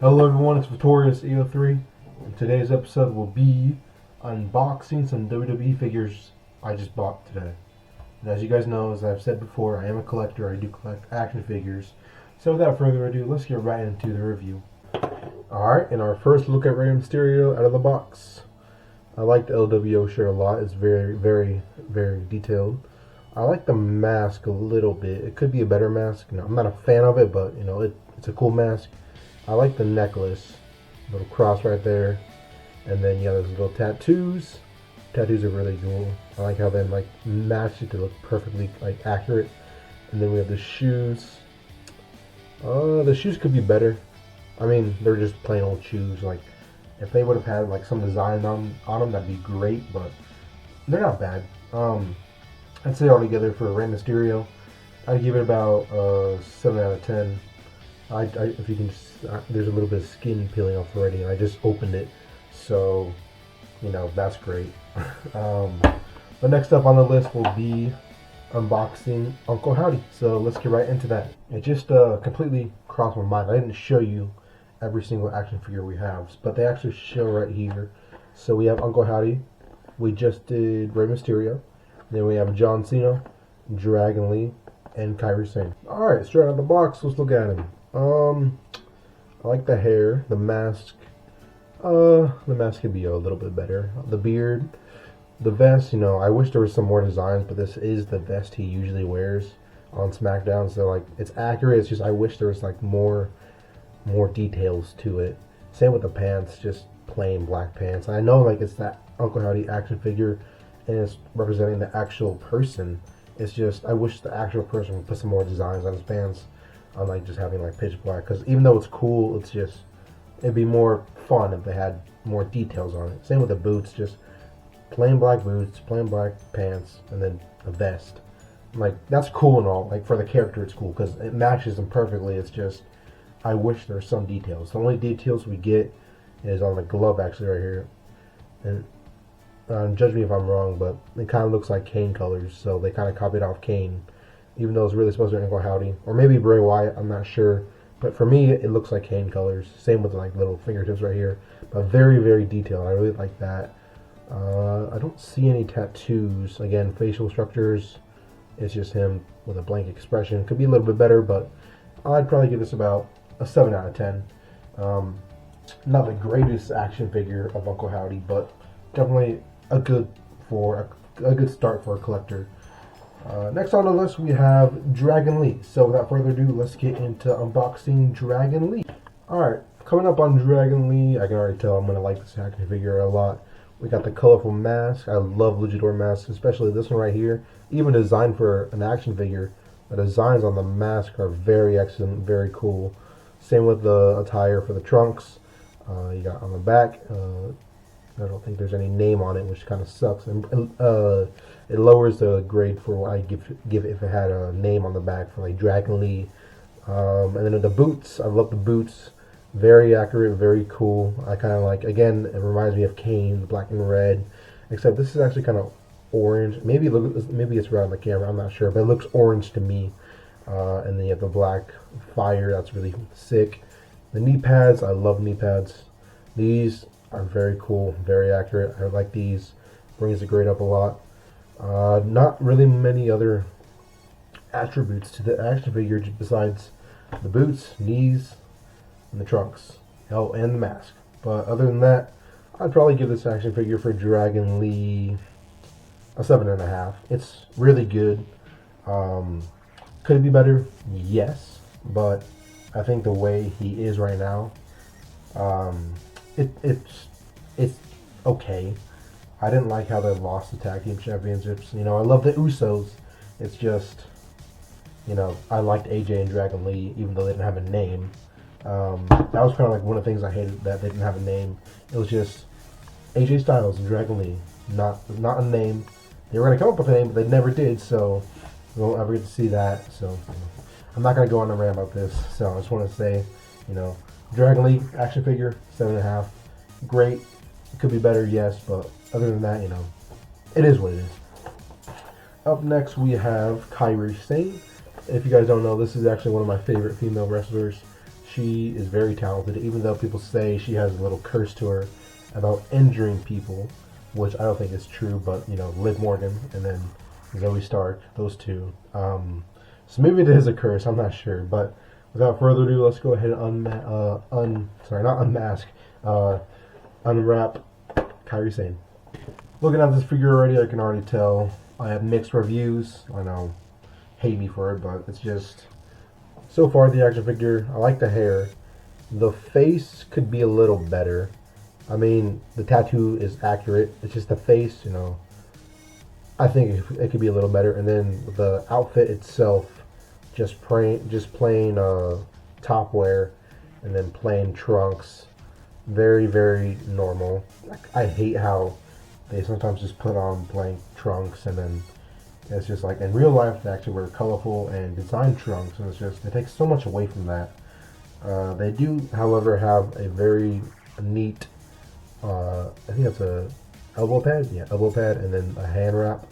Hello everyone, it's Victorious EO3, and today's episode will be unboxing some WWE figures I just bought today. And as you guys know, as I've said before, I am a collector. I do collect action figures. So without further ado, let's get right into the review. Alright, and our first look at Rey Mysterio out of the box. I like the LWO shirt a lot. It's very, very, very detailed. I like the mask a little bit. It could be a better mask. I'm not a fan of it, but it's a cool mask. I like the necklace, little cross right there, and then there's little tattoos. Tattoos are really cool. I like how they match it to look perfectly accurate. And then we have the shoes. The shoes could be better. I mean, they're just plain old shoes. If they would have had some design on them, that'd be great. But they're not bad. I'd say altogether for Rey Mysterio, I'd give it about 7 out of 10. If you can, there's a little bit of skin peeling off already, and I just opened it, so that's great. But next up on the list will be unboxing Uncle Howdy. So let's get right into that. It just completely crossed my mind. I didn't show you every single action figure we have, but they actually show right here. So we have Uncle Howdy. We just did Rey Mysterio. Then we have John Cena, Dragon Lee, and Kairi Sane. Alright, straight out of the box, let's look at him. I like the hair, the mask. The mask could be a little bit better. The beard, the vest, I wish there was some more designs, but this is the vest he usually wears on SmackDown, so it's accurate. It's just I wish there was more details to it. Same with the pants, just plain black pants. I know it's that Uncle Howdy action figure and it's representing the actual person. It's just I wish the actual person would put some more designs on his pants. On just having pitch black, because even though it's cool, it'd be more fun if they had more details on it. Same with the boots, just plain black boots, plain black pants, and then a vest. That's cool and all. For the character, it's cool because it matches them perfectly. It's just I wish there's some details. The only details we get is on the glove, actually, right here. And judge me if I'm wrong, but it kind of looks like Kane colors, so they kind of copied off Kane. Even though it's really supposed to be Uncle Howdy. Or maybe Bray Wyatt, I'm not sure. But for me, it looks like Kane colors. Same with little fingertips right here. But very, very detailed. I really like that. I don't see any tattoos. Again, facial structures. It's just him with a blank expression. Could be a little bit better, but I'd probably give this about a 7 out of 10. Not the greatest action figure of Uncle Howdy, but definitely a good start for a collector. Next on the list we have Dragon Lee. So without further ado, let's get into unboxing Dragon Lee. Alright, coming up on Dragon Lee, I can already tell I'm going to like this action figure a lot. We got the colorful mask. I love luchador masks, especially this one right here. Even designed for an action figure, the designs on the mask are very excellent, very cool. Same with the attire for the trunks. You got on the back, I don't think there's any name on it, which kind of sucks. And it lowers the grade for what I give it if it had a name on the back for Dragon Lee. And then the boots, I love the boots. Very accurate, very cool. I kind of again, it reminds me of Kane, black and red. Except this is actually kind of orange. Maybe it's red on the camera, I'm not sure. But it looks orange to me. And then you have the black fire, that's really sick. The knee pads, I love knee pads. These are very cool, very accurate. I like these. Brings the grade up a lot. Not really many other attributes to the action figure besides the boots, knees, and the trunks. Oh, and the mask. But other than that, I'd probably give this action figure for Dragon Lee a 7.5. It's really good. Could it be better? Yes. But I think the way he is right now, it's okay. I didn't like how they lost the tag team championships. I love the Usos. It's just, I liked AJ and Dragon Lee, even though they didn't have a name. That was kind of one of the things I hated, that they didn't have a name. It was just AJ Styles and Dragon Lee, not a name. They were gonna come up with a name, but they never did. So we won't ever get to see that. So I'm not gonna go on a rant about this. So I just want to say, Dragon Lee action figure 7.5. Great. It could be better, yes, but other than that, it is what it is. Up next, we have Kairi Sane. If you guys don't know, this is actually one of my favorite female wrestlers. she is very talented, even though people say she has a little curse to her about injuring people, which I don't think is true, but, you know, Liv Morgan and then Zoe Stark, those two. So maybe it is a curse, I'm not sure, but without further ado, let's go ahead and unwrap Kairi Sane. Looking at this figure already, I can already tell I have mixed reviews. I know, hate me for it, but it's just, so far the action figure, I like the hair. The face could be a little better. I mean, the tattoo is accurate. It's just the face, you know, I think it could be a little better. And then the outfit itself, just plain top wear, and then plain trunks. Very, very normal. I hate how they sometimes just put on blank trunks, and then it's just like, in real life they actually wear colorful and designed trunks, and it's just, it takes so much away from that. They do, however, have a very neat, I think that's a elbow pad, yeah, elbow pad, and then a hand wrap.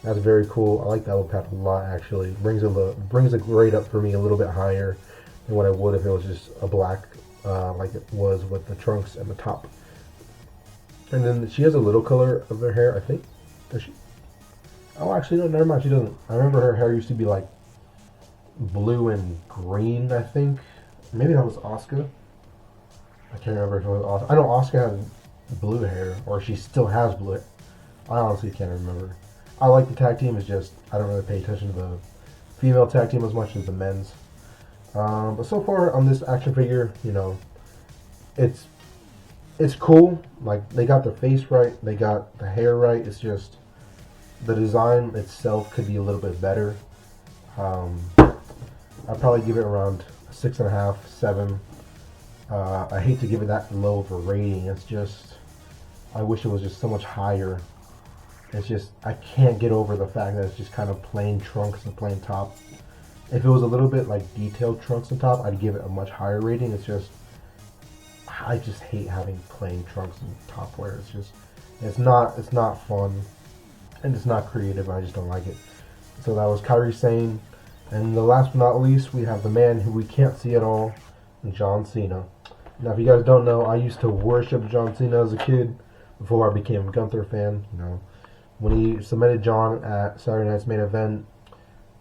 That's very cool. I like the elbow pad a lot, actually. Brings the grade up for me a little bit higher than what I would if it was just a black, like it was with the trunks and the top. And then she has a little color of her hair, I think. Does she? Oh, actually, no, never mind. She doesn't. I remember her hair used to be like blue and green, I think. Maybe that was Asuka. I can't remember if it was Asuka. I know Asuka has blue hair, or she still has blue hair. I honestly can't remember. I like the tag team. It's just, I don't really pay attention to the female tag team as much as the men's. But so far on this action figure, you know, it's cool. Like, they got the face right, they got the hair right. It's just the design itself could be a little bit better. I'd probably give it around 6.5, 7. I hate to give it that low of a rating. It's just, I wish it was just so much higher. It's just, I can't get over the fact that it's just kind of plain trunks and plain top. If it was a little bit like detailed trunks and top, I'd give it a much higher rating. It's just, I just hate having plain trunks and top wear. It's just, it's not fun, and it's not creative. I just don't like it. So that was Kairi Sane. And the last but not least, we have the man who we can't see at all, John Cena. Now, if you guys don't know, I used to worship John Cena as a kid before I became a Gunther fan. You know, when he submitted John at Saturday Night's Main Event,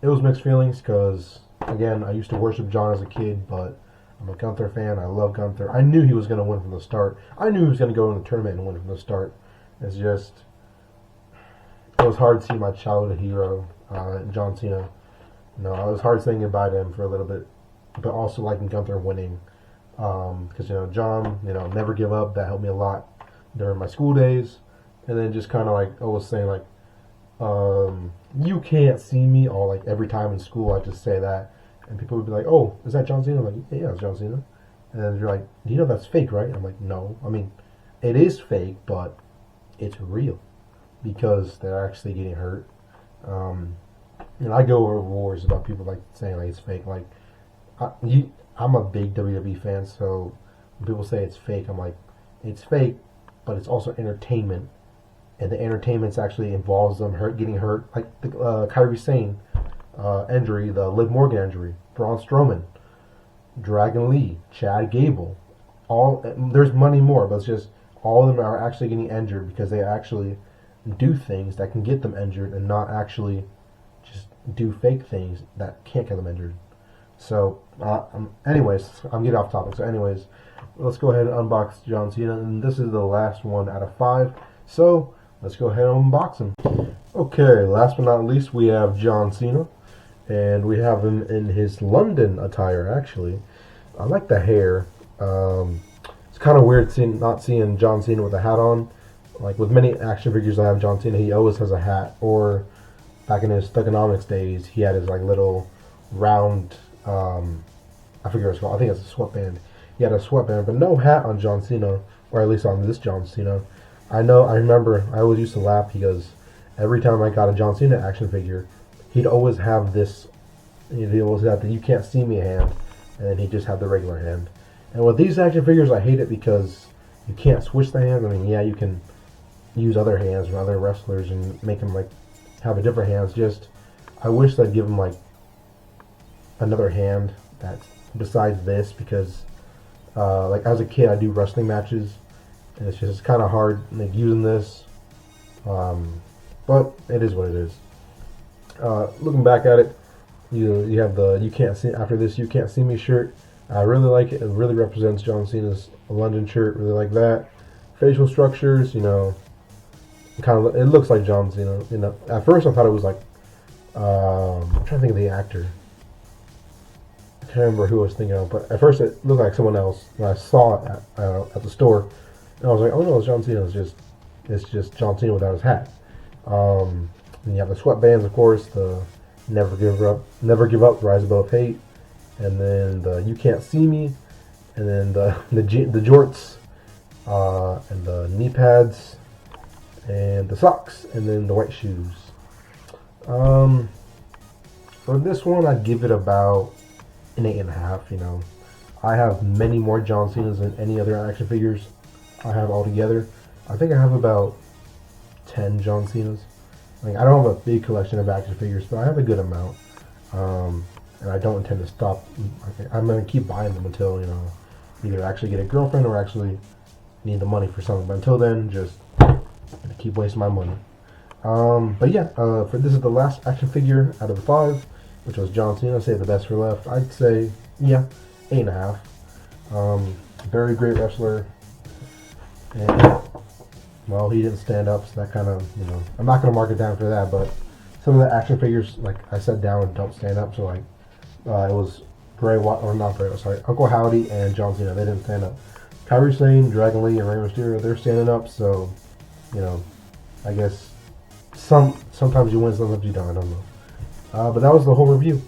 it was mixed feelings because, again, I used to worship John as a kid, but I'm a Gunther fan. I love Gunther. I knew he was going to win from the start. I knew he was going to go in the tournament and win from the start. It's just, it was hard seeing my childhood hero, John Cena. You know, it was hard saying goodbye to him for a little bit, but also liking Gunther winning. Because, you know, John, you know, never give up. That helped me a lot during my school days. And then just kind of like, I was saying, like, you can't see me, or like every time in school I just say that, and people would be like, oh, is that John Cena? I'm like, yeah, it's John Cena. And then you're like, do you know that's fake, right? I'm like, no. I mean, it is fake, but it's real because they're actually getting hurt. And I go over wars about people like saying like it's fake. Like, I'm a big WWE fan, so when people say it's fake, I'm like, it's fake, but it's also entertainment. And the entertainment actually involves them getting hurt, like the Kairi Sane injury, the Liv Morgan injury, Braun Strowman, Dragon Lee, Chad Gable. There's many more, but it's just all of them are actually getting injured because they actually do things that can get them injured and not actually just do fake things that can't get them injured. So, anyways, I'm getting off topic. So, anyways, let's go ahead and unbox John Cena, and this is the last one out of 5. So, let's go ahead and unbox him. Okay, last but not least, we have John Cena. And we have him in his London attire, actually. I like the hair. It's kind of weird not seeing John Cena with a hat on. Like with many action figures I have John Cena, he always has a hat. Or back in his Thugonomics days, he had his like little round, I forget what it's called. I think it's a sweatband. He had a sweatband, but no hat on John Cena, or at least on this John Cena. I remember, I always used to laugh because every time I got a John Cena action figure, he'd always have this, he'd always have the you can't see me hand, and then he'd just have the regular hand. And with these action figures, I hate it because you can't switch the hands. I mean, yeah, you can use other hands from other wrestlers and make them like have a different hands. Just, I wish they'd give him like another hand that's besides this, because Like as a kid, I do wrestling matches, and it's kind of hard like using this, but it is what it is. Looking back at it, you have the you can't see after this you can't see me shirt. I really like it. It really represents John Cena's London shirt. Really like that. Facial structures, kind of it looks like John Cena. At first I thought it was like I'm trying to think of the actor. I can't remember who I was thinking of, but at first it looked like someone else. When I saw it at the store, and I was like, oh no, it's John Cena. It's just John Cena without his hat. And you have the sweatbands, of course. The never give up, rise above hate, and then the you can't see me, and then the jorts, and the knee pads, and the socks, and then the white shoes. For this one, I'd give it about an 8.5. I have many more John Cenas than any other action figures I have altogether. I think I have about 10 John Cenas. Like, I don't have a big collection of action figures, but I have a good amount. And I don't intend to stop. I'm going to keep buying them until, either actually get a girlfriend or actually need the money for something. But until then, just keep wasting my money. But yeah, for this is the last action figure out of the 5, which was John Cena. Save the best for left. I'd say, yeah, 8.5. Very great wrestler. And, well, he didn't stand up, so that kind of, I'm not going to mark it down for that, but some of the action figures, like I said down, don't stand up, so like, it was Uncle Howdy and John Cena, they didn't stand up. Kairi Sane, Dragon Lee, and Rey Mysterio, they're standing up, so, I guess sometimes you win, sometimes you don't, I don't know. But that was the whole review.